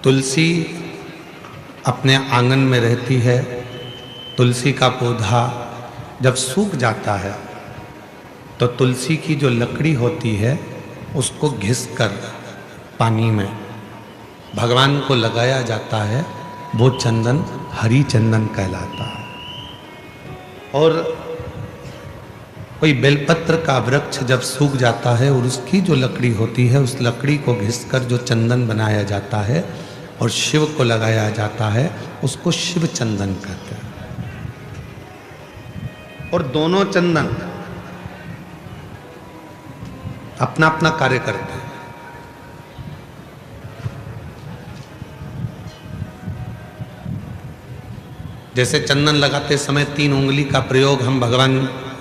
तुलसी अपने आंगन में रहती है। तुलसी का पौधा जब सूख जाता है तो तुलसी की जो लकड़ी होती है उसको घिसकर पानी में भगवान को लगाया जाता है। वो चंदन हरी चंदन कहलाता है। और कोई बेलपत्र का वृक्ष जब सूख जाता है और उसकी जो लकड़ी होती है उस लकड़ी को घिसकर जो चंदन बनाया जाता है और शिव को लगाया जाता है उसको शिव चंदन कहते हैं। और दोनों चंदन अपना अपना कार्य करते हैं। जैसे चंदन लगाते समय 3 उंगली का प्रयोग हम भगवान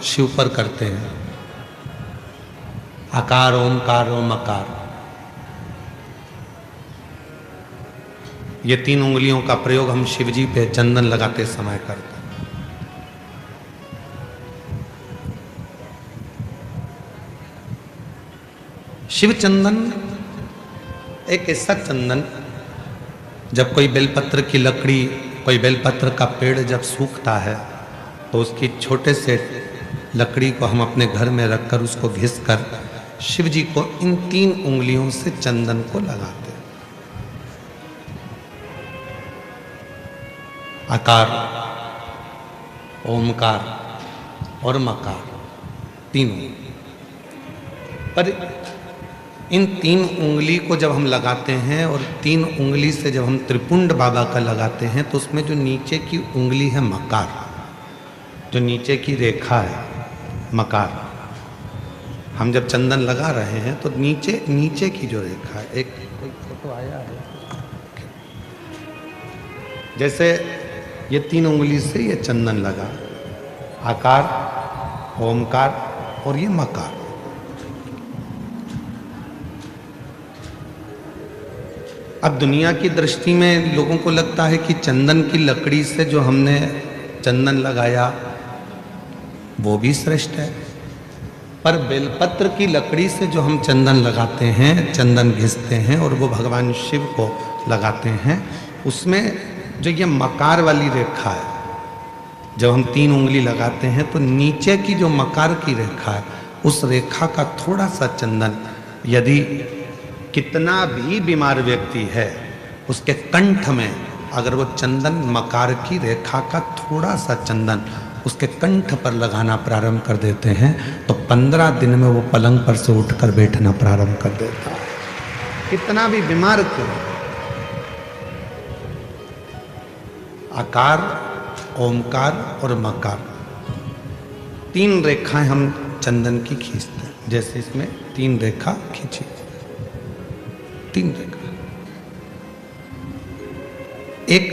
शिव पर करते हैं। आकार, ओमकार, ओमकार, ये 3 उंगलियों का प्रयोग हम शिव जी पे चंदन लगाते समय करते हैं। शिव चंदन एक ऐसा चंदन, जब कोई बेलपत्र की लकड़ी, कोई बेलपत्र का पेड़ जब सूखता है तो उसकी छोटे से लकड़ी को हम अपने घर में रखकर उसको घिसकर शिव जी को इन 3 उंगलियों से चंदन को लगाते हैं। आकार, ओमकार और मकार, तीनों। पर इन 3 उंगली को जब हम लगाते हैं और 3 उंगली से जब हम त्रिपुंड बाबा का लगाते हैं तो उसमें जो नीचे की उंगली है मकार, जो नीचे की रेखा है मकार, हम जब चंदन लगा रहे हैं तो नीचे की जो रेखा है, एक कोई फोटो आया है, जैसे ये 3 उंगली से ये चंदन लगा, आकार, ओमकार और ये मकार। अब दुनिया की दृष्टि में लोगों को लगता है कि चंदन की लकड़ी से जो हमने चंदन लगाया वो भी श्रेष्ठ है, पर बेलपत्र की लकड़ी से जो हम चंदन लगाते हैं, चंदन घिसते हैं और वो भगवान शिव को लगाते हैं, उसमें जो ये मकार वाली रेखा है, जब हम 3 उंगली लगाते हैं तो नीचे की जो मकार की रेखा है उस रेखा का थोड़ा सा चंदन, यदि कितना भी बीमार व्यक्ति है उसके कंठ में अगर वो चंदन, मकार की रेखा का थोड़ा सा चंदन उसके कंठ पर लगाना प्रारंभ कर देते हैं तो 15 दिन में वो पलंग पर से उठकर बैठना प्रारंभ कर देता है, कितना भी बीमार क्यों। आकार, ओमकार और मकार, 3 रेखाएं हम चंदन की खींचते हैं। जैसे इसमें 3 रेखा खींची, 3 रेखा। एक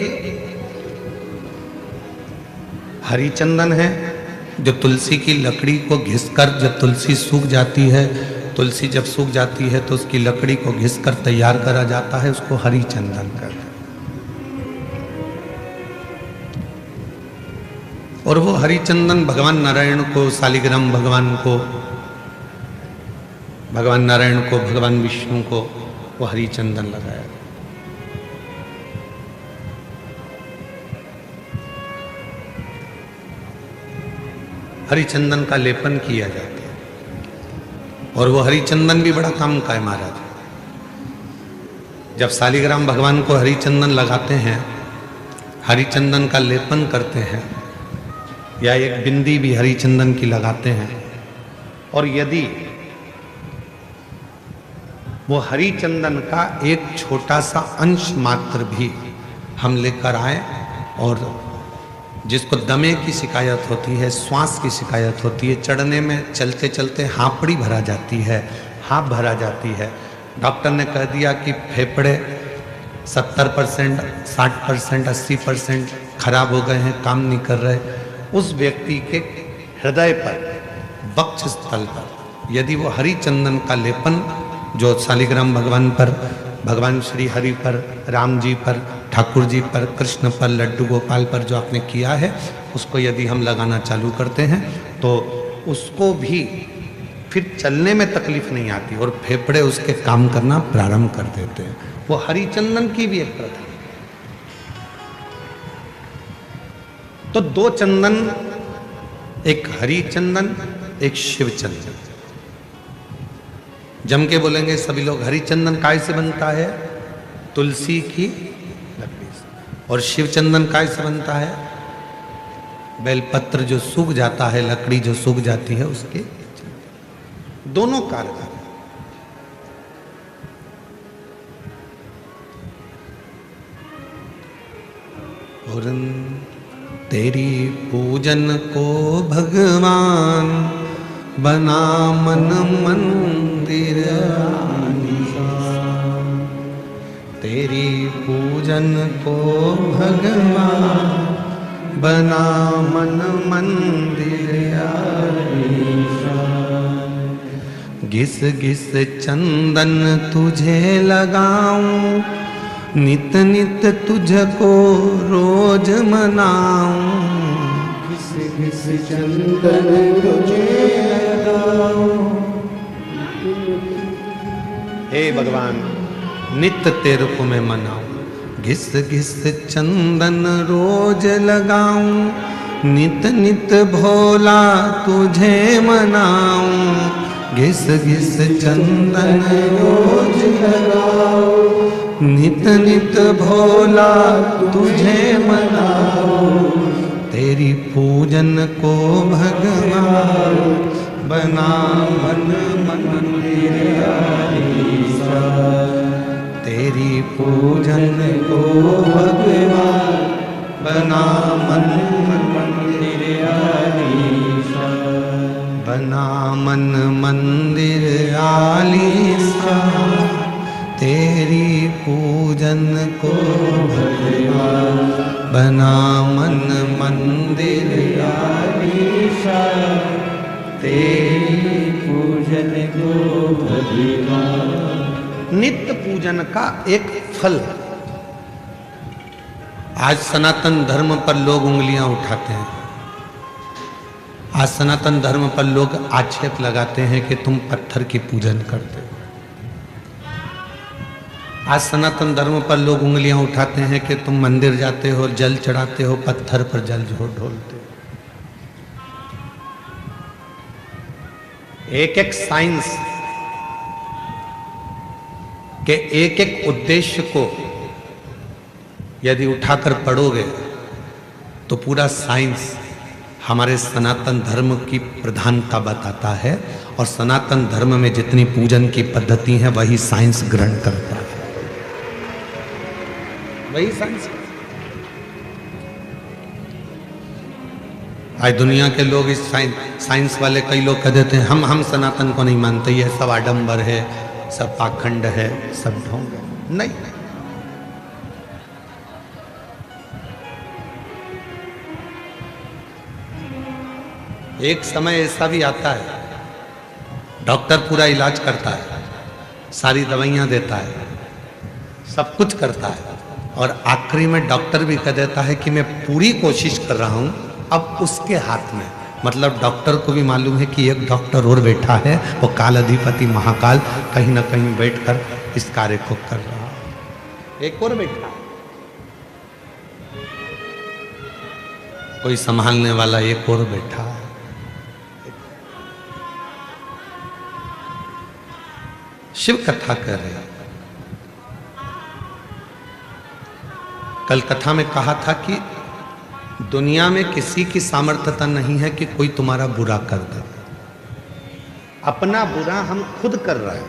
हरी चंदन है जो तुलसी की लकड़ी को घिसकर, जब तुलसी सूख जाती है, तुलसी जब सूख जाती है तो उसकी लकड़ी को घिसकर तैयार करा जाता है, उसको हरी चंदन कहते हैं। और वो हरी चंदन भगवान नारायण को, शालिग्राम भगवान को, भगवान नारायण को, भगवान विष्णु को वो हरी चंदन लगाया। हरी चंदन का लेपन किया जाता है और वो हरी चंदन भी बड़ा काम का है महाराज। जब शालिग्राम भगवान को हरी चंदन लगाते हैं, हरी चंदन का लेपन करते हैं, या एक बिंदी भी हरी चंदन की लगाते हैं, और यदि वो हरी चंदन का एक छोटा सा अंश मात्र भी हम लेकर आए, और जिसको दमे की शिकायत होती है, श्वास की शिकायत होती है, चढ़ने में चलते चलते हांपड़ी भरा जाती है, हाँप भरा जाती है, डॉक्टर ने कह दिया कि फेफड़े 70%, 60%, 80% खराब हो गए हैं, काम नहीं कर रहे, उस व्यक्ति के हृदय पर, वक्ष स्थल पर यदि वो हरी चंदन का लेपन जो शालिग्राम भगवान पर, भगवान श्री हरि पर, राम जी पर, ठाकुर जी पर, कृष्ण पर, लड्डू गोपाल पर जो आपने किया है, उसको यदि हम लगाना चालू करते हैं तो उसको भी फिर चलने में तकलीफ नहीं आती और फेफड़े उसके काम करना प्रारंभ कर देते हैं। वो हरी चंदन की भी एक प्रथा। तो दो चंदन, एक हरी चंदन, एक शिव चंदन। जम के बोलेंगे सभी लोग, हरी चंदन काय से बनता है? तुलसी की लकड़ी से। और शिव चंदन काय से बनता है? बेलपत्र जो सूख जाता है, लकड़ी जो सूख जाती है उसके। दोनों कारगर। और तेरी पूजन को भगवान बना मन मंदिर आलीशान। तेरी पूजन को भगवान बना मन मंदिर आलीशान। घिस घिस चंदन तुझे लगाऊं, नित नित तुझको रोज मनाऊं। घिस घिस चंदन तुझे लगाऊं। हे भगवान, नित्य तेरे को मैं मनाऊं। घिस घिस चंदन रोज लगाऊं, नित नित भोला तुझे मनाऊं। घिस घिस चंदन रोज लगाऊं, नित नित भोला तुझे मनाऊं। तेरी पूजन को भगवान बना मन मंदिर आलीशान। तेरी पूजन को भगवान बना मन मंदिर आलीशान। बना मन मंदिर आलीशान। तेरी पूजन को भगवान बना मन मंदिर आलीशान। तेरी पूजन को भगवान। नित्य पूजन का एक फल। आज सनातन धर्म पर लोग उंगलियां उठाते हैं। आज सनातन धर्म पर लोग आक्षेप लगाते हैं कि तुम पत्थर की पूजन करते हो। आज सनातन धर्म पर लोग उंगलियां उठाते हैं कि तुम मंदिर जाते हो, जल चढ़ाते हो, पत्थर पर जल ढोलते हो। एक एक साइंस के एक एक उद्देश्य को यदि उठाकर पढ़ोगे तो पूरा साइंस हमारे सनातन धर्म की प्रधानता बताता है। और सनातन धर्म में जितनी पूजन की पद्धति है वही साइंस ग्रहण करता है। वही साइंस। आज दुनिया के लोग इस साइंस वाले कई लोग कह देते हैं हम सनातन को नहीं मानते, ये सब आडंबर है, सब पाखंड है, सब ढोंग है। नहीं, एक समय ऐसा भी आता है डॉक्टर पूरा इलाज करता है, सारी दवाइयां देता है, सब कुछ करता है और आखिरी में डॉक्टर भी कह देता है कि मैं पूरी कोशिश कर रहा हूं, अब उसके हाथ में। मतलब डॉक्टर को भी मालूम है कि एक डॉक्टर और बैठा है, वो काल अधिपति महाकाल कहीं ना कहीं बैठकर इस कार्य को कर रहा है। एक और बैठा है, कोई संभालने वाला एक और बैठा है। शिव कथा कर रहे हैं। कल कथा में कहा था कि दुनिया में किसी की सामर्थ्यता नहीं है कि कोई तुम्हारा बुरा कर दे। अपना बुरा हम खुद कर रहे हैं,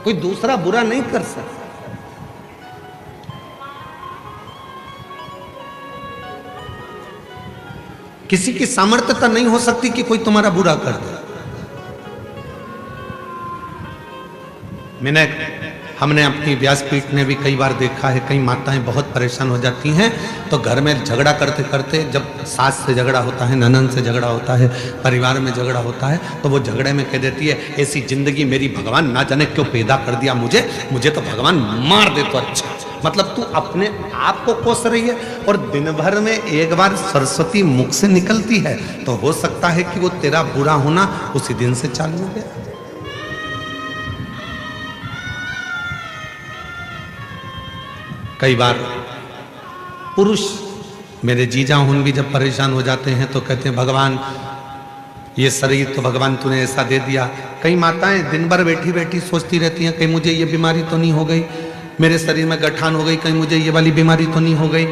कोई दूसरा बुरा नहीं कर सकता। किसी की सामर्थ्यता नहीं हो सकती कि कोई तुम्हारा बुरा कर दे। हमने अपनी व्यासपीठ में भी कई बार देखा है, कई माताएं बहुत परेशान हो जाती हैं तो घर में झगड़ा करते करते, जब सास से झगड़ा होता है, ननद से झगड़ा होता है, परिवार में झगड़ा होता है, तो वो झगड़े में कह देती है ऐसी जिंदगी मेरी भगवान ना जाने क्यों पैदा कर दिया मुझे तो भगवान मार दे तो अच्छा। मतलब तू अपने आप को कोस रही है, और दिन भर में एक बार सरस्वती मुख से निकलती है तो हो सकता है कि वो तेरा बुरा होना उसी दिन से चालू हो गया। कई बार पुरुष, मेरे जीजा हुन भी जब परेशान हो जाते हैं तो कहते हैं भगवान ये शरीर तो भगवान तूने ऐसा दे दिया। कई माताएं दिन भर बैठी बैठी सोचती रहती हैं कहीं मुझे ये बीमारी तो नहीं हो गई, मेरे शरीर में गठान हो गई, कहीं मुझे ये वाली बीमारी तो नहीं हो गई,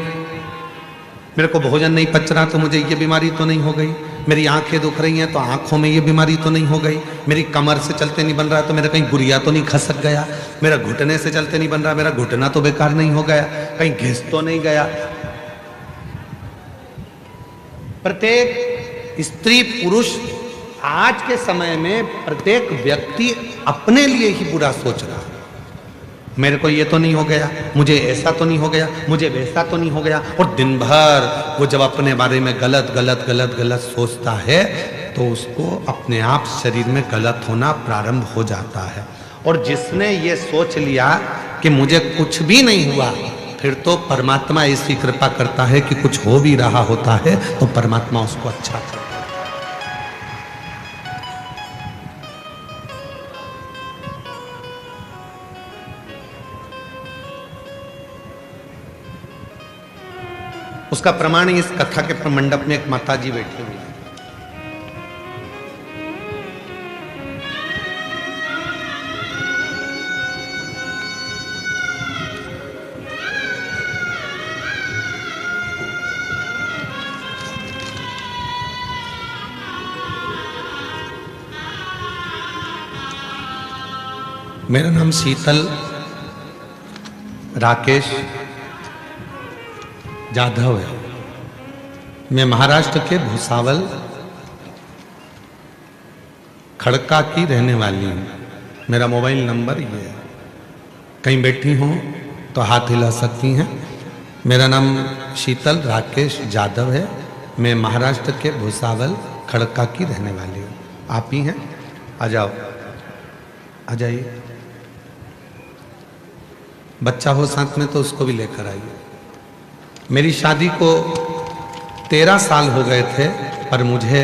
मेरे को भोजन नहीं पच रहा तो मुझे ये बीमारी तो नहीं हो गई, मेरी आंखें दुख रही हैं तो आंखों में ये बीमारी तो नहीं हो गई, मेरी कमर से चलते नहीं बन रहा तो मेरा कहीं गुड़िया तो नहीं खसक गया, मेरा घुटने से चलते नहीं बन रहा, मेरा घुटना तो बेकार नहीं हो गया, कहीं घिस तो नहीं गया। प्रत्येक स्त्री पुरुष आज के समय में प्रत्येक व्यक्ति अपने लिए ही बुरा सोच रहा है। मेरे को ये तो नहीं हो गया, मुझे ऐसा तो नहीं हो गया, मुझे वैसा तो नहीं हो गया, और दिन भर वो जब अपने बारे में गलत गलत गलत गलत सोचता है तो उसको अपने आप शरीर में गलत होना प्रारंभ हो जाता है। और जिसने ये सोच लिया कि मुझे कुछ भी नहीं हुआ, फिर तो परमात्मा ऐसी कृपा करता है कि कुछ हो भी रहा होता है तो परमात्मा उसको अच्छा करता है। उसका प्रमाण इस कथा के मंडप में एक माता जी बैठी हुई है। मेरा नाम शीतल राकेश जाधव है। मैं महाराष्ट्र के भुसावल खड़का की रहने वाली हूँ। मेरा मोबाइल नंबर ये है, कहीं बैठी हों तो हाथ हिला सकती हैं। मेरा नाम शीतल राकेश जाधव है। मैं महाराष्ट्र के भुसावल खड़का की रहने वाली हूँ। आप ही हैं? आ जाओ, आ जाइए। बच्चा हो साथ में तो उसको भी लेकर आइए। मेरी शादी को 13 साल हो गए थे, पर मुझे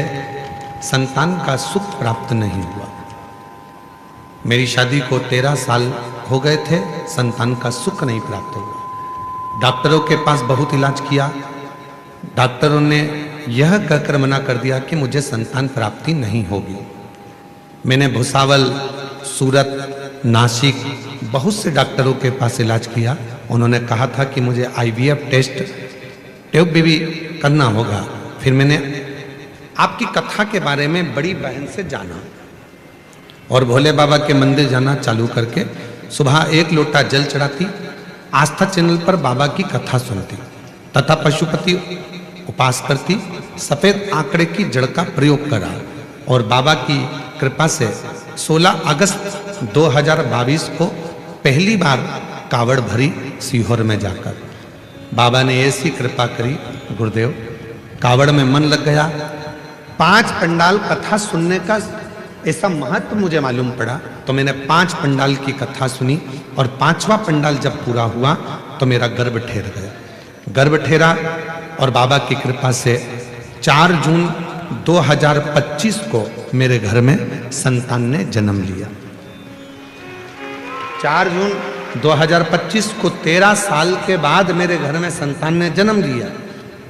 संतान का सुख प्राप्त नहीं हुआ। मेरी शादी को 13 साल हो गए थे, संतान का सुख नहीं प्राप्त हुआ। डॉक्टरों के पास बहुत इलाज किया, डॉक्टरों ने यह कहकर मना कर दिया कि मुझे संतान प्राप्ति नहीं होगी। मैंने भुसावल, सूरत, नासिक बहुत से डॉक्टरों के पास इलाज किया। उन्होंने कहा था कि मुझे IVF टेस्ट, ट्यूब भी करना होगा। फिर मैंने आपकी कथा के बारे में बड़ी बहन से जाना और भोले बाबा के मंदिर जाना चालू करके सुबह 1 लोटा जल चढ़ाती, आस्था चैनल पर बाबा की कथा सुनती तथा पशुपति उपास करती, सफेद आंकड़े की जड़ का प्रयोग करा और बाबा की कृपा से 16 अगस्त 2022 को पहली बार कावड़ भरी सीहोर में जाकर। बाबा ने ऐसी कृपा करी गुरुदेव, कावड़ में मन लग गया। 5 पंडाल कथा सुनने का ऐसा महत्व मुझे मालूम पड़ा, तो मैंने 5 पंडाल की कथा सुनी और 5वां पंडाल जब पूरा हुआ तो मेरा गर्भ ठहर गया। गर्भ ठहरा और बाबा की कृपा से 4 जून 2025 को मेरे घर में संतान ने जन्म लिया। 4 जून 2025 को 13 साल के बाद मेरे घर में संतान ने जन्म लिया।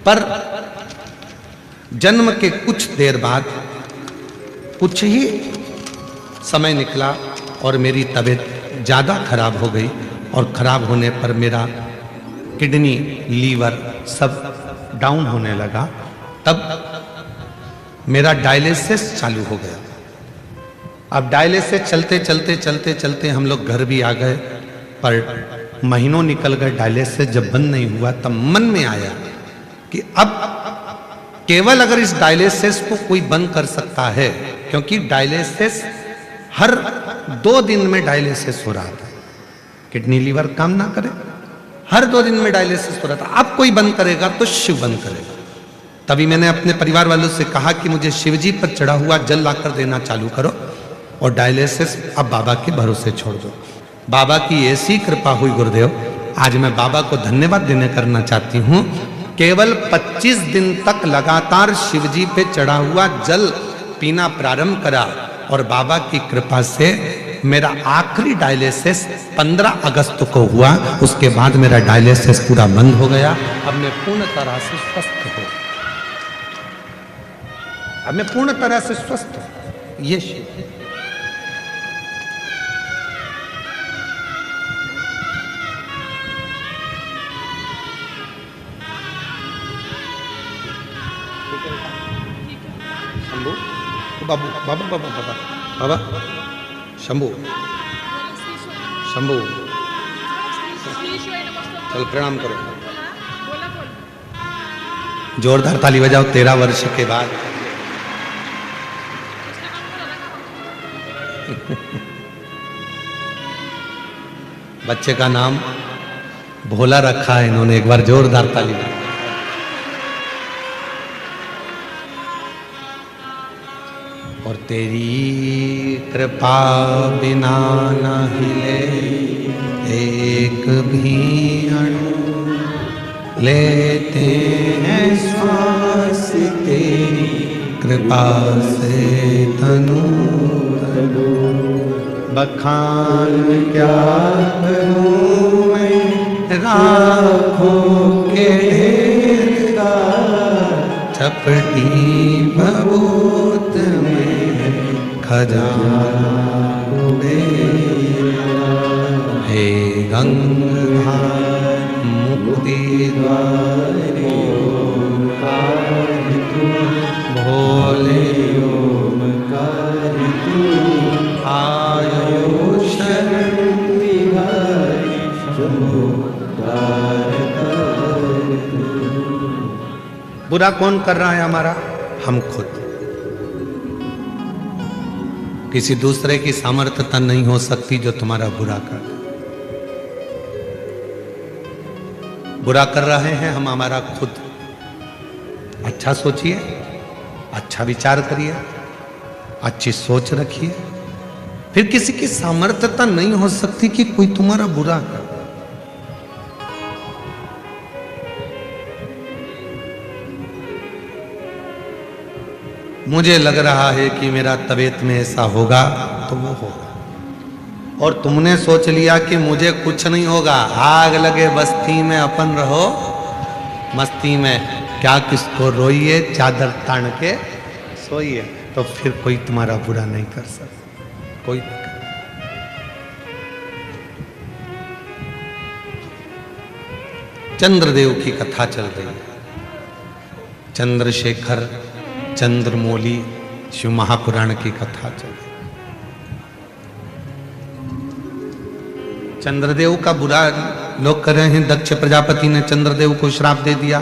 पर जन्म के कुछ देर बाद कुछ ही समय निकला और मेरी तबीयत ज़्यादा खराब हो गई और खराब होने पर मेरा किडनी, लीवर सब डाउन होने लगा। तब मेरा डायलिसिस चालू हो गया। अब डायलिसिस चलते चलते चलते चलते हम लोग घर भी आ गए, पर महीनों निकल गए। डायलिसिस जब बंद नहीं हुआ तब मन में आया कि अब केवल अगर इस डायलिसिस को कोई बंद कर सकता है, क्योंकि डायलिसिस हर 2 दिन में डायलिसिस हो रहा था, किडनी लीवर काम ना करे, हर 2 दिन में डायलिसिस हो रहा था। अब कोई बंद करेगा तो शिव बंद करेगा। तभी मैंने अपने परिवार वालों से कहा कि मुझे शिवजी पर चढ़ा हुआ जल लाकर देना चालू करो और डायलिसिस अब बाबा के भरोसे छोड़ दो। बाबा की ऐसी कृपा हुई गुरुदेव, आज मैं बाबा को धन्यवाद देने करना चाहती हूँ। केवल 25 दिन तक लगातार शिवजी पे चढ़ा हुआ जल पीना प्रारंभ करा और बाबा की कृपा से मेरा आखिरी डायलिसिस 15 अगस्त को हुआ। उसके बाद मेरा डायलिसिस पूरा बंद हो गया। अब मैं पूर्ण तरह से स्वस्थ हूँ। अब मैं पूर्ण तरह से स्वस्थ हूँ। ये शिव शंभू बाबू बाबा बाबा बाबा बाबा शंभू शंभू चल प्रणाम करो। जोरदार ताली बजाओ 13 वर्ष के बाद। बच्चे का नाम भोला रखा है इन्होंने। एक बार जोरदार ताली बजाओ। और तेरी कृपा बिना न हिले एक भी अणु, लेते हैं श्वास तेरी कृपा से तनु तनु। बखान क्या करूं मैं राखों के ढेर का, चपटी भभूत में खजाना हे गंगाधर मुक्ति द्वार भोले आयो शरण बिहारी बुरा कौन कर रहा है हमारा? हम खुद। किसी दूसरे की सामर्थ्यता नहीं हो सकती जो तुम्हारा बुरा कर। बुरा कर रहे हैं हम हमारा खुद। अच्छा सोचिए, अच्छा विचार करिए, अच्छी सोच रखिए। फिर किसी की सामर्थ्यता नहीं हो सकती कि कोई तुम्हारा बुरा कर। मुझे लग रहा है कि मेरा तबीयत में ऐसा होगा तो वो होगा, और तुमने सोच लिया कि मुझे कुछ नहीं होगा। आग लगे बस्ती में अपन रहो मस्ती में, क्या किसको रोइए चादर तान के सोइए। तो फिर कोई तुम्हारा बुरा नहीं कर सकता, कोई नहीं कर। चंद्रदेव की कथा चल रही है। चंद्रशेखर चंद्रमौली शिव महापुराण की कथा चल रही। चंद्रदेव का बुरा लोग कर रहे हैं। दक्ष प्रजापति ने चंद्रदेव को श्राप दे दिया।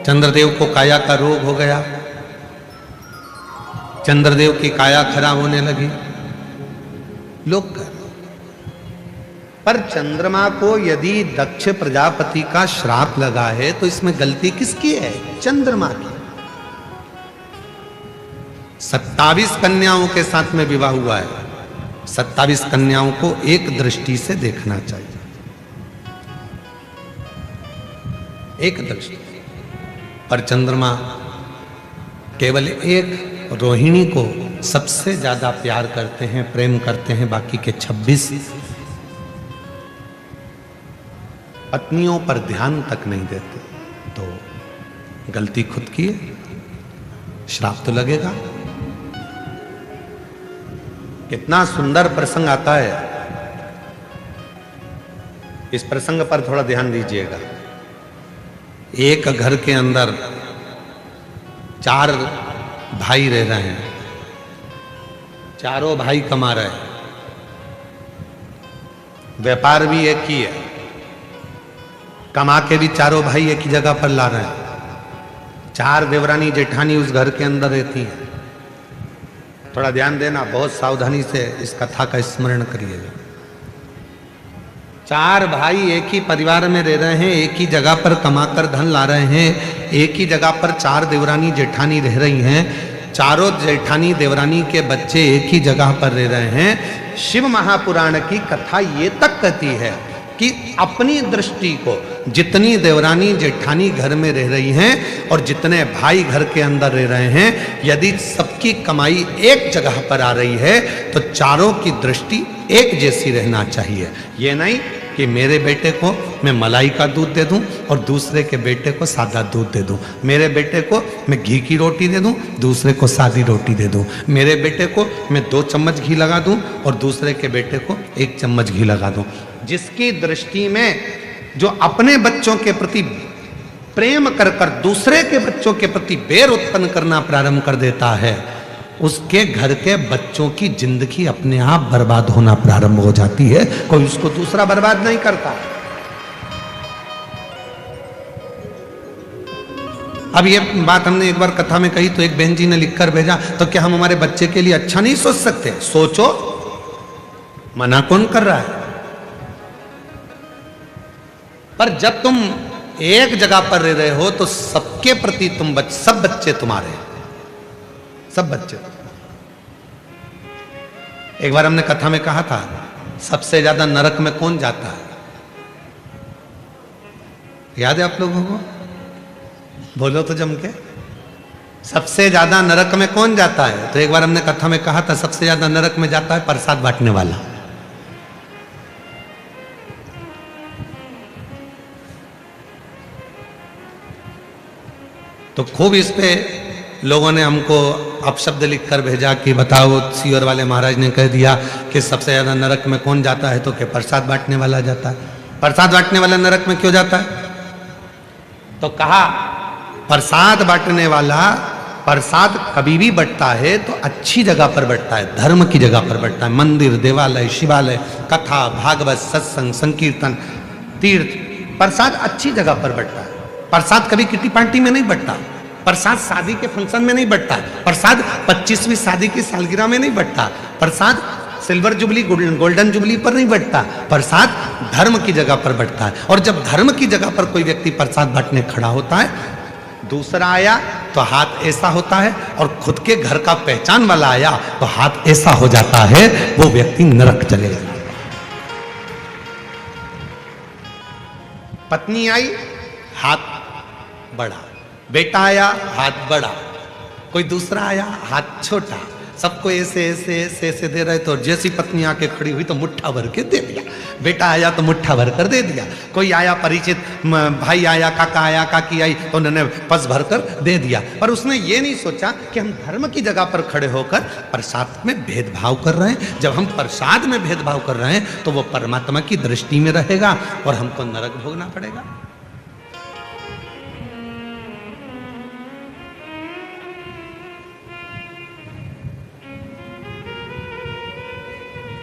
चंद्रदेव को काया का रोग हो गया। चंद्रदेव की काया खराब होने लगी। लोग कर, पर चंद्रमा को यदि दक्ष प्रजापति का श्राप लगा है तो इसमें गलती किसकी है? चंद्रमा की। 27 कन्याओं के साथ में विवाह हुआ है। 27 कन्याओं को एक दृष्टि से देखना चाहिए, एक दृष्टि। पर चंद्रमा केवल एक रोहिणी को सबसे ज्यादा प्यार करते हैं, प्रेम करते हैं। बाकी के 26 पत्नियों पर ध्यान तक नहीं देते। तो गलती खुद की है, श्राप तो लगेगा। कितना सुंदर प्रसंग आता है। इस प्रसंग पर थोड़ा ध्यान दीजिएगा। एक घर के अंदर 4 भाई रह रहे हैं। चारों भाई कमा रहे हैं, व्यापार भी एक ही है, कमा के भी चारों भाई एक ही जगह पर ला रहे हैं। 4 देवरानी जेठानी उस घर के अंदर रहती हैं। थोड़ा ध्यान देना, बहुत सावधानी से इस कथा का स्मरण करिएगा। 4 भाई एक ही परिवार में रह रहे हैं, एक ही जगह पर कमाकर धन ला रहे हैं, एक ही जगह पर 4 देवरानी जेठानी रह रही हैं। चारों जेठानी देवरानी के बच्चे एक ही जगह पर रह रहे हैं। शिव महापुराण की कथा ये तक कहती है कि अपनी दृष्टि को जितनी देवरानी जेठानी घर में रह रही हैं और जितने भाई घर के अंदर रह रहे हैं, यदि सबकी कमाई एक जगह पर आ रही है तो चारों की दृष्टि एक जैसी रहना चाहिए। ये नहीं कि मेरे बेटे को मैं मलाई का दूध दे दूं और दूसरे के बेटे को सादा दूध दे दूं, मेरे बेटे को मैं घी की रोटी दे दूं, दूसरे को सादी रोटी दे दूं, मेरे बेटे को मैं 2 चम्मच घी लगा दूं और दूसरे के बेटे को 1 चम्मच घी लगा दूं। जिसकी दृष्टि में जो अपने बच्चों के प्रति प्रेम कर कर दूसरे के बच्चों के प्रति बैर उत्पन्न करना प्रारंभ कर देता है, उसके घर के बच्चों की जिंदगी अपने आप बर्बाद होना प्रारंभ हो जाती है। कोई उसको दूसरा बर्बाद नहीं करता। अब ये बात हमने एक बार कथा में कही तो एक बहन जी ने लिखकर भेजा, तो क्या हम हमारे बच्चे के लिए अच्छा नहीं सोच सकते? सोचो, मना कौन कर रहा है? पर जब तुम एक जगह पर रह रहे हो तो सबके प्रति सब बच्चे तुम्हारे हैं, सब बच्चे। एक बार हमने कथा में कहा था, सबसे ज्यादा नरक में कौन जाता है? याद है आप लोगों को? बोलो तो जम के। सबसे ज्यादा नरक में कौन जाता है? तो एक बार हमने कथा में कहा था, सबसे ज्यादा नरक में जाता है प्रसाद बांटने वाला। तो खूब इस पे लोगों ने हमको अपशब्द लिखकर भेजा कि बताओ, सीवर वाले महाराज ने कह दिया कि सबसे ज्यादा नरक में कौन जाता है, तो क्या प्रसाद बांटने वाला जाता है। प्रसाद बांटने वाला नरक में क्यों जाता है? तो कहा प्रसाद बांटने वाला प्रसाद कभी भी बंटता है तो अच्छी जगह पर बंटता है, धर्म की जगह पर बंटता है। मंदिर, देवालय, शिवालय, कथा, भागवत, सत्संग, संकीर्तन, तीर्थ, प्रसाद अच्छी जगह पर बंटता है। प्रसाद कभी किटी पार्टी में नहीं बंटता, प्रसाद शादी के फंक्शन में नहीं बंटता, प्रसाद 25वीं शादी की सालगिरह में नहीं बंटता, प्रसाद सिल्वर जुबली गोल्डन जुबली पर नहीं बंटता, प्रसाद धर्म की जगह पर बंटता है। और जब धर्म की जगह पर कोई व्यक्ति प्रसाद बांटने खड़ा होता है, दूसरा आया तो हाथ ऐसा होता है, और खुद के घर का पहचान वाला आया तो हाथ ऐसा हो जाता है, वो व्यक्ति नरक चले जाता है। पत्नी आई, हाथ बड़ा, बेटा आया, हाथ बड़ा, कोई दूसरा आया, हाथ छोटा, सबको ऐसे ऐसे ऐसे ऐसे दे रहे। तो जैसी पत्नी आके खड़ी हुई तो मुट्ठा भर के दे दिया, बेटा आया तो मुट्ठा भर कर दे दिया, कोई आया परिचित भाई आया, काका आया, काकी आई तो उन्होंने पस भर कर दे दिया। पर उसने ये नहीं सोचा कि हम धर्म की जगह पर खड़े होकर प्रसाद में भेदभाव कर रहे हैं। जब हम प्रसाद में भेदभाव कर रहे हैं तो वो परमात्मा की दृष्टि में रहेगा और हमको नरक भोगना पड़ेगा।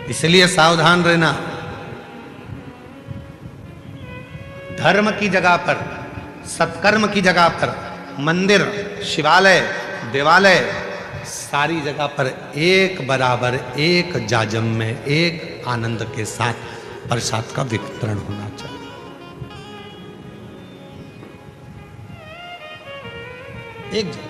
इसलिए सावधान रहना। धर्म की जगह पर, सत्कर्म की जगह पर, मंदिर, शिवालय, देवालय, सारी जगह पर एक बराबर, एक जाजम में, एक आनंद के साथ प्रसाद का वितरण होना चाहिए। एक जगह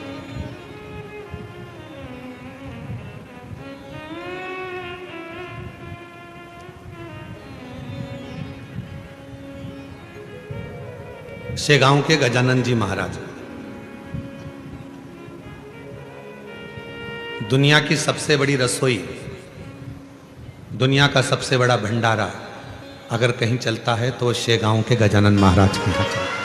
शेगांव के गजानन जी महाराज, दुनिया की सबसे बड़ी रसोई, दुनिया का सबसे बड़ा भंडारा अगर कहीं चलता है तो शेगांव के गजानन महाराज के यहाँ चलता है।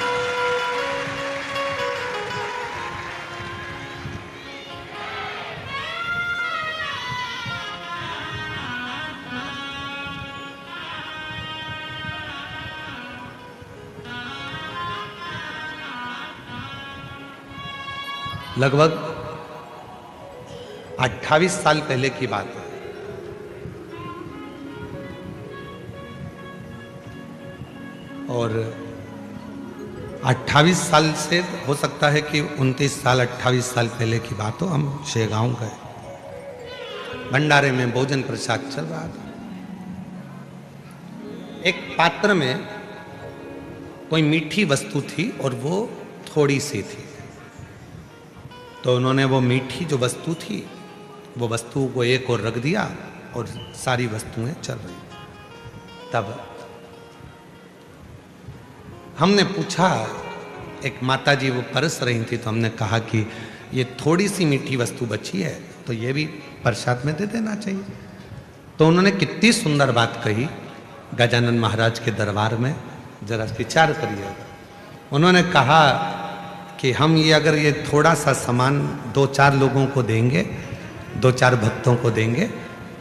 लगभग 28 साल पहले की बात है। और 28 साल से हो सकता है कि 29 साल 28 साल पहले की बात हो, हम शेगांव गए, भंडारे में भोजन प्रसाद चल रहा था। एक पात्र में कोई मीठी वस्तु थी और वो थोड़ी सी थी। तो उन्होंने वो मीठी जो वस्तु थी, वो वस्तु को एक और रख दिया और सारी वस्तुएं चल रही। तब हमने पूछा, एक माता जी वो परस रही थी, तो हमने कहा कि ये थोड़ी सी मीठी वस्तु बची है तो ये भी प्रसाद में दे देना चाहिए। तो उन्होंने कितनी सुंदर बात कही गजानन महाराज के दरबार में, जरा विचार करिए। उन्होंने कहा कि हम ये अगर ये थोड़ा सा सामान 2-4 लोगों को देंगे, 2-4 भक्तों को देंगे,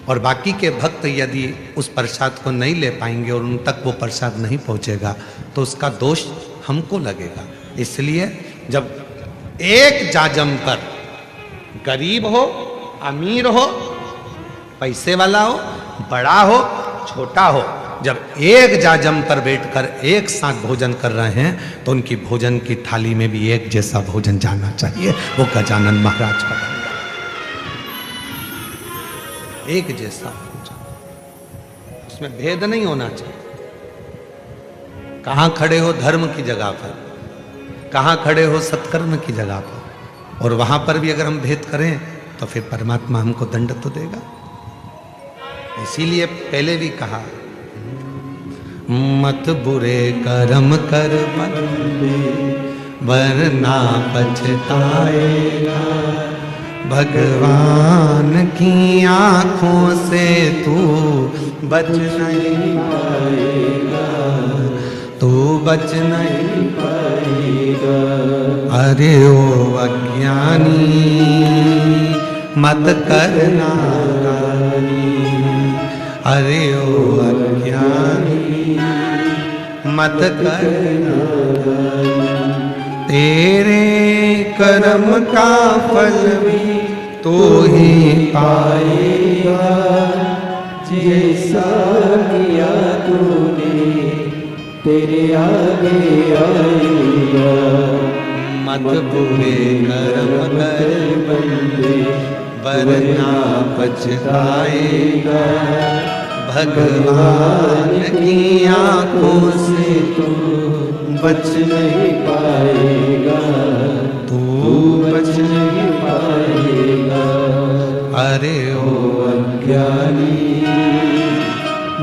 और बाकी के भक्त यदि उस प्रसाद को नहीं ले पाएंगे और उन तक वो प्रसाद नहीं पहुंचेगा तो उसका दोष हमको लगेगा। इसलिए जब एक जाजम पर गरीब हो, अमीर हो, पैसे वाला हो, बड़ा हो, छोटा हो, जब एक जाजम पर बैठकर एक साथ भोजन कर रहे हैं तो उनकी भोजन की थाली में भी एक जैसा भोजन जाना चाहिए। वो गजानन महाराज का एक जैसा भोजन, उसमें भेद नहीं होना चाहिए। कहां खड़े हो धर्म की जगह पर, कहां खड़े हो सत्कर्म की जगह पर, और वहां पर भी अगर हम भेद करें तो फिर परमात्मा हमको दंड तो देगा। इसीलिए पहले भी कहा, मत बुरे कर्म कर बंदे वरना पछताएगा, भगवान की आंखों से तू बच नहीं पाएगा, तू बच नहीं पाएगा। अरे ओ अज्ञानी मत करना गानी, अरे ओ अज्ञानी मत करना गानी, तेरे कर्म का फल भी तो ही पाएगा, जैसा किया तूने तेरे आगे आएगा। मत बुरे कर्म कर बंदे वरना पछताएगा, भगवान की आंखों से तू बच नहीं पाएगा, तू बच नहीं पाएगा। अरे ओ अज्ञानी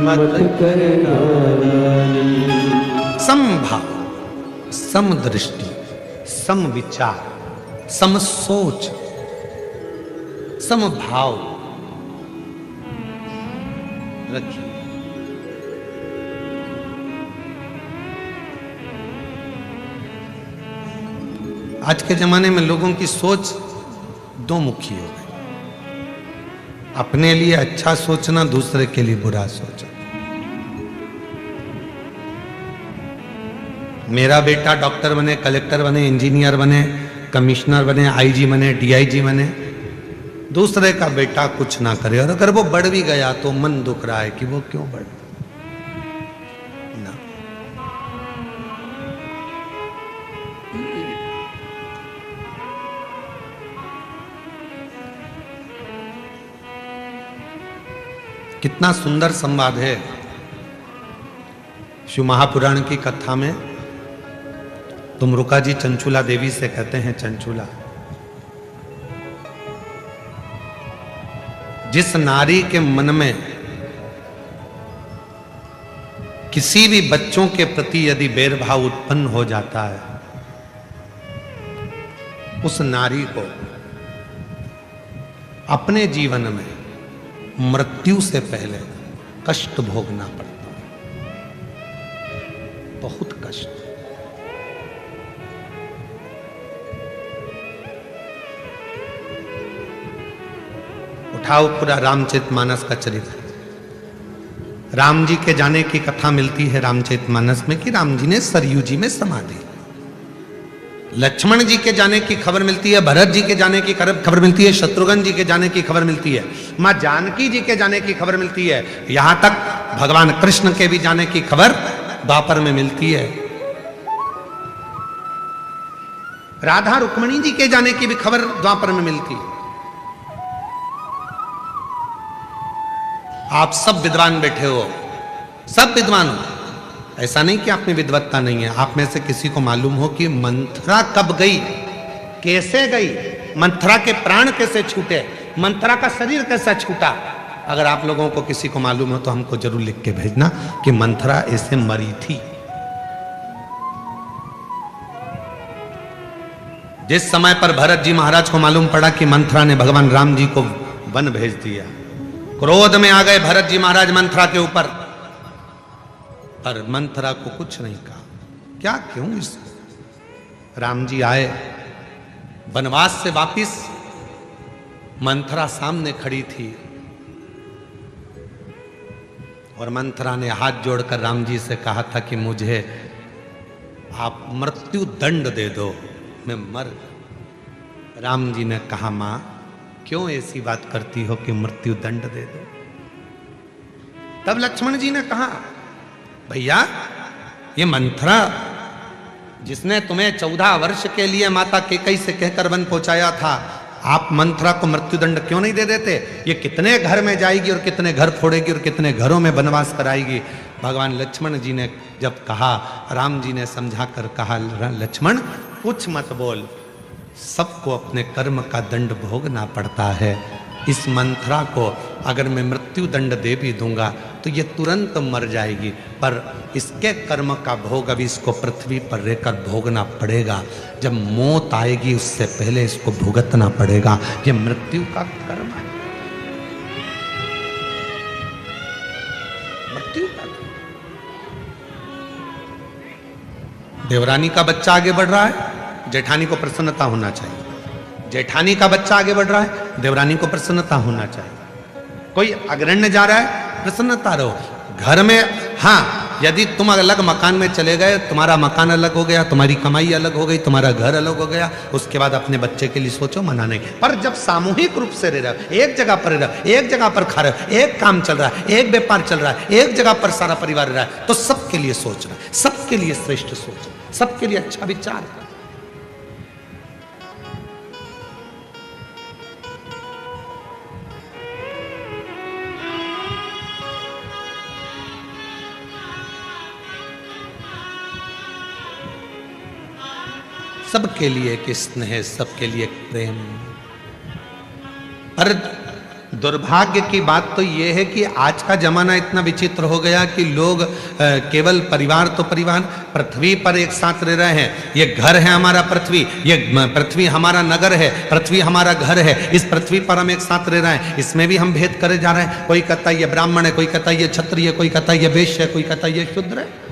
मत करना गानी। समभाव, समदृष्टि, सम विचार, सम सोच, समभाव रखिए। आज के जमाने में लोगों की सोच दो मुखी हो गई, अपने लिए अच्छा सोचना, दूसरे के लिए बुरा सोचना। मेरा बेटा डॉक्टर बने, कलेक्टर बने, इंजीनियर बने, कमिश्नर बने, आईजी बने, डीआईजी बने, दूसरे का बेटा कुछ ना करे, और अगर वो बढ़ भी गया तो मन दुख रहा है कि वो क्यों बढ़ ना। कितना सुंदर संवाद है शिव महापुराण की कथा में। तुमरुका जी चंचुला देवी से कहते हैं, चंचुला, जिस नारी के मन में किसी भी बच्चों के प्रति यदि बैरभाव उत्पन्न हो जाता है, उस नारी को अपने जीवन में मृत्यु से पहले कष्ट भोगना पड़ता है, बहुत कष्ट। उठाओ पूरा रामचरितमानस का चरित्र। राम जी के जाने की कथा मिलती है रामचरितमानस में कि राम जी ने सरयू जी में समाधि। लक्ष्मण जी के जाने की खबर मिलती है, भरत जी के जाने की खबर मिलती है, शत्रुघ्न जी के जाने की खबर मिलती है, मां जानकी जी के जाने की खबर मिलती है, यहां तक भगवान कृष्ण के भी जाने की खबर द्वापर में मिलती है। राधा रुक्मणी जी के जाने की भी खबर द्वापर में मिलती है। आप सब विद्वान बैठे हो, सब विद्वान हो, ऐसा नहीं कि आप में विद्वत्ता नहीं है। आप में से किसी को मालूम हो कि मंथरा कब गई, कैसे गई, मंथरा के प्राण कैसे छूटे, मंथरा का शरीर कैसा छूटा। अगर आप लोगों को किसी को मालूम हो तो हमको जरूर लिख के भेजना कि मंथरा ऐसे मरी थी। जिस समय पर भरत जी महाराज को मालूम पड़ा कि मंथरा ने भगवान राम जी को वन भेज दिया, क्रोध में आ गए भरत जी महाराज मंथरा के ऊपर, पर मंथरा को कुछ नहीं कहा। क्या क्यों इस राम जी आए वनवास से वापिस, मंथरा सामने खड़ी थी और मंथरा ने हाथ जोड़कर राम जी से कहा था कि मुझे आप मृत्यु दंड दे दो, मैं मर। राम जी ने कहा, मां क्यों ऐसी बात करती हो कि मृत्यु दंड दे दो। तब लक्ष्मण जी ने कहा, भैया ये मंथरा जिसने तुम्हें 14 वर्ष के लिए माता केकई से कहकर वन पहुंचाया था, आप मंथरा को मृत्युदंड क्यों नहीं दे देते। ये कितने घर में जाएगी और कितने घर फोड़ेगी और कितने घरों में वनवास कराएगी। भगवान लक्ष्मण जी ने जब कहा, राम जी ने समझा कर कहा, लक्ष्मण कुछ मत बोल, सबको अपने कर्म का दंड भोगना पड़ता है। इस मंथरा को अगर मैं मृत्यु दंड दे भी दूंगा तो ये तुरंत मर जाएगी, पर इसके कर्म का भोग अभी इसको पृथ्वी पर रहकर भोगना पड़ेगा। जब मौत आएगी उससे पहले इसको भुगतना पड़ेगा। ये मृत्यु का कर्म है, मृत्यु का। देवरानी का बच्चा आगे बढ़ रहा है, जेठानी को प्रसन्नता होना चाहिए। जेठानी का बच्चा आगे बढ़ रहा है, देवरानी को प्रसन्नता होना चाहिए। कोई अग्रण्य जा रहा है, प्रसन्नता रहो। घर में हाँ, यदि तुम अलग मकान में चले गए, तुम्हारा मकान अलग हो गया, तुम्हारी कमाई अलग हो गई, तुम्हारा घर अलग हो गया, उसके बाद अपने बच्चे के लिए सोचो, मना नहीं। पर जब सामूहिक रूप से रह रहे हो, एक जगह पर रह रहे हो, एक जगह पर खा रहे हो, एक काम चल रहा है, एक व्यापार चल रहा है, एक जगह पर सारा परिवार रह रहा है, तो सबके लिए सोचना, सबके लिए श्रेष्ठ सोचना, सबके लिए अच्छा विचार। सबके लिए एक स्नेह, सबके लिए एक प्रेम। पर दुर्भाग्य की बात तो यह है कि आज का जमाना इतना विचित्र हो गया कि लोग केवल परिवार तो परिवार, पृथ्वी पर एक साथ रह रहे हैं। ये घर है हमारा पृथ्वी, ये पृथ्वी हमारा नगर है, पृथ्वी हमारा घर है, इस पृथ्वी पर हम एक साथ रह रहे हैं। इसमें भी हम भेद करे जा रहे हैं। कोई कहता है ये ब्राह्मण है, कोई कहता है ये क्षत्रिय है, कोई कहता है ये वैश्य है, कोई कहता है ये शूद्र है।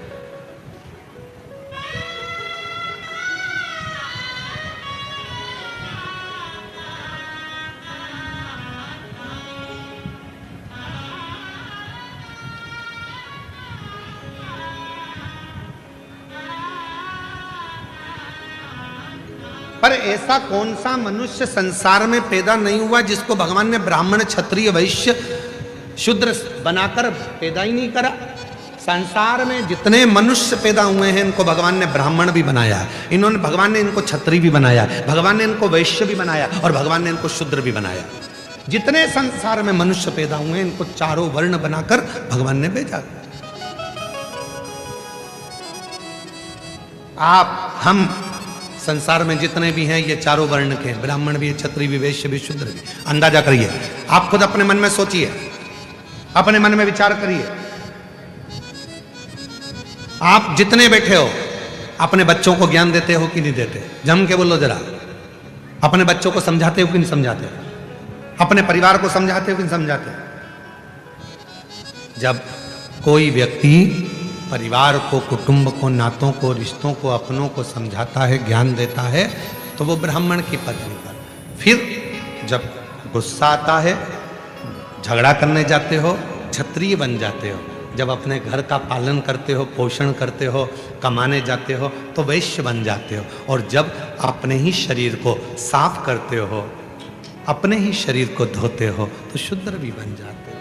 पर ऐसा कौन सा मनुष्य संसार में पैदा नहीं हुआ जिसको भगवान ने ब्राह्मण, क्षत्रिय, वैश्य, शूद्र बनाकर पैदा ही नहीं करा। संसार में जितने मनुष्य पैदा हुए हैं इनको भगवान ने ब्राह्मण भी बनाया है, इन्होंने भगवान ने इनको क्षत्रिय भी बनाया, भगवान ने इनको वैश्य भी बनाया और भगवान ने इनको शूद्र भी बनाया। जितने संसार में मनुष्य पैदा हुए हैं इनको चारों वर्ण बनाकर भगवान ने भेजा। आप हम संसार में जितने भी हैं ये चारों वर्ण के हैं, ब्राह्मण भी, क्षत्रिय भी, वैश्य भी, शूद्र भी। अंदाजा करिए, आप खुद अपने मन में सोचिए, अपने मन में विचार करिए। आप जितने बैठे हो अपने बच्चों को ज्ञान देते हो कि नहीं देते? जम के बोलो जरा। अपने बच्चों को समझाते हो कि नहीं समझाते हो? अपने परिवार को समझाते हो कि नहीं समझाते? जब कोई व्यक्ति परिवार को, कुटुंब को, नातों को, रिश्तों को, अपनों को समझाता है, ज्ञान देता है, तो वो ब्राह्मण की पत्नी पर। फिर जब गुस्सा आता है, झगड़ा करने जाते हो, क्षत्रिय बन जाते हो। जब अपने घर का पालन करते हो, पोषण करते हो, कमाने जाते हो, तो वैश्य बन जाते हो। और जब अपने ही शरीर को साफ करते हो, अपने ही शरीर को धोते हो, तो शूद्र भी बन जाते हो।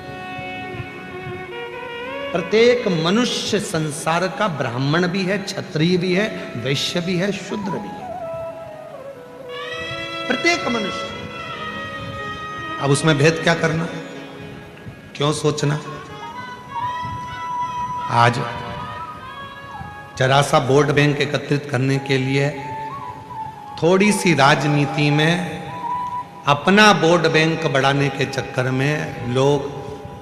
प्रत्येक मनुष्य संसार का ब्राह्मण भी है, क्षत्रिय भी है, वैश्य भी है, शूद्र भी है। प्रत्येक मनुष्य। अब उसमें भेद क्या करना, क्यों सोचना? आज जरा सा वोट बैंक एकत्रित करने के लिए थोड़ी सी राजनीति में अपना वोट बैंक बढ़ाने के चक्कर में लोग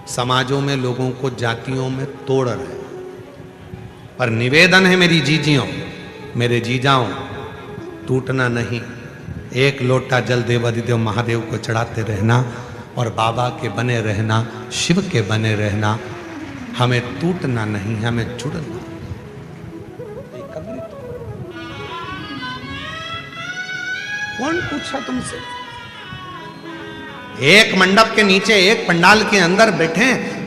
समाजों में लोगों को जातियों में तोड़ रहे हैं। पर निवेदन है मेरी जीजियों, मेरे जीजाओं, टूटना नहीं। एक लोटा जल देवाधिदेव महादेव को चढ़ाते रहना और बाबा के बने रहना, शिव के बने रहना। हमें टूटना नहीं, हमें जुड़ना। कौन पूछा तुमसे? एक मंडप के नीचे, एक पंडाल के अंदर बैठे,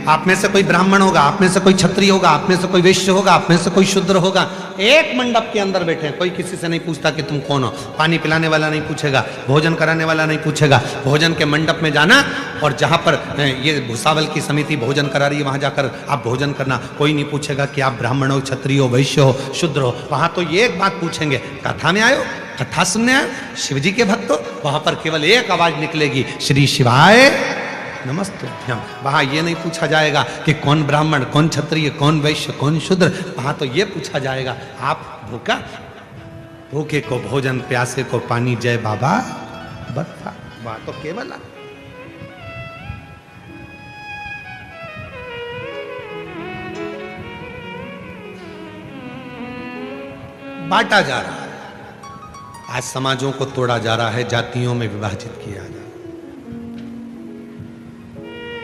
आप में से कोई ब्राह्मण होगा, आप में से कोई क्षत्रिय होगा, आप में से कोई वैश्य होगा, आप में से कोई शूद्र होगा। एक मंडप के अंदर बैठे, कोई किसी से नहीं पूछता कि तुम कौन हो। पानी पिलाने वाला नहीं पूछेगा, भोजन कराने वाला नहीं पूछेगा। भोजन के मंडप में जाना और जहां पर ये भुसावल की समिति भोजन करा रही है वहां जाकर आप भोजन करना। कोई नहीं पूछेगा कि आप ब्राह्मण हो, क्षत्रिय हो, वैश्य हो, शूद्र हो। वहां तो ये एक बात पूछेंगे, कथा में आयो, कथा सुनने आए, शिव जी के भक्त हो। वहां पर केवल एक आवाज निकलेगी, श्री शिवाय नमस्तुभ्यम। वहां ये नहीं पूछा जाएगा कि कौन ब्राह्मण, कौन क्षत्रिय, कौन वैश्य, कौन शूद्र। वहां तो ये पूछा जाएगा, आप भूखा? भूखे को भोजन, प्यासे को पानी, जय बाबा बता। वहां तो केवल बांटा जा रहा है। आज समाजों को तोड़ा जा रहा है, जातियों में विभाजित किया जा रहा है।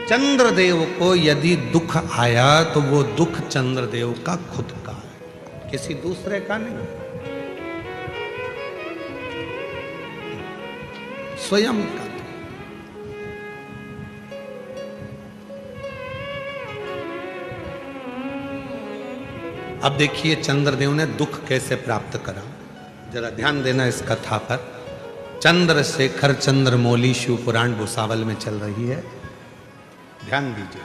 चंद्रदेव को यदि दुख आया तो वो दुख चंद्रदेव का खुद का है, किसी दूसरे का नहीं, स्वयं का। अब देखिए चंद्रदेव ने दुख कैसे प्राप्त करा, जरा ध्यान देना इस कथा पर। चंद्रशेखर चंद्रमौली शिव पुराण भुसावल में चल रही है, ध्यान दीजिए।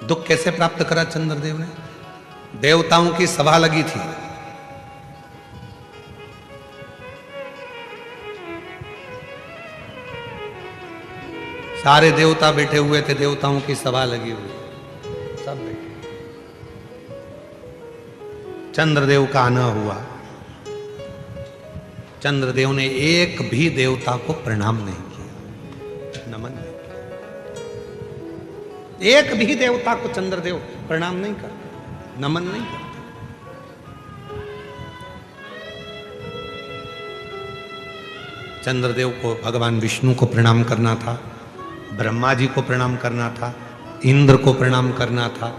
दुख कैसे प्राप्त करा चंद्रदेव ने? देवताओं की सभा लगी थी, सारे देवता बैठे हुए थे, देवताओं की सभा लगी हुई, सब बैठे। चंद्रदेव का आना हुआ, चंद्रदेव ने एक भी देवता को प्रणाम नहीं किया, नमन नहीं किया। एक भी देवता को चंद्रदेव प्रणाम नहीं करते, नमन नहीं करते। चंद्रदेव को भगवान विष्णु को प्रणाम करना था, ब्रह्मा जी को प्रणाम करना था, इंद्र को प्रणाम करना था।